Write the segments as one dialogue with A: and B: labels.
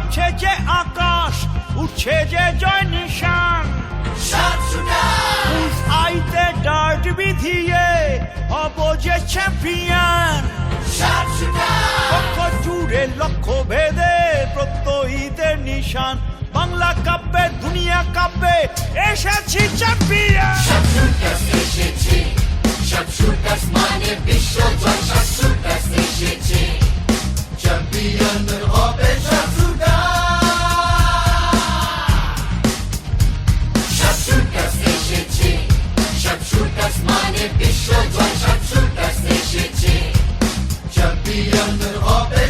A: কাঁপছে যে আকাশ, উঠছে যে জয় নিশান। আইতে ডার্ট বিধিয়ে হব যে চ্যাম্পিয়ন। লক্ষ জুড়ে লক্ষ ভেদে প্রত্যয়ীদের নিশান। বাংলা কাব্যে দুনিয়া কাব্যে এসেছি চ্যাম্পিয়ন।
B: মানে বিশ্ব এসেছে চ্যাম্পিয়ন হবে এসেছে মানে বিশ্ব এসেছে চ্যাম্পিয়ন হবে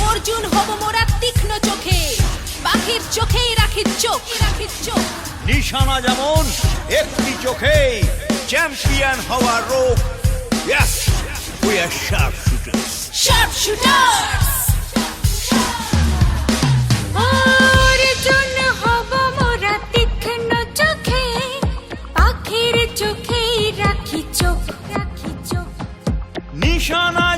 C: অর্জুন হব মোরা তীক্ষ্ণ চোখে, পাখির চোখেই রাখি চোখ।
A: নিশানা যেমন একটি চোখেই, চ্যাম্পিয়ন হওয়ার রোগ। Yes, we are sharpshooters.
C: Sharpshooters! Arjun হব মোরা তীক্ষ্ণ চোখে, পাখির চোখেই রাখি চোখ।
A: নিশানা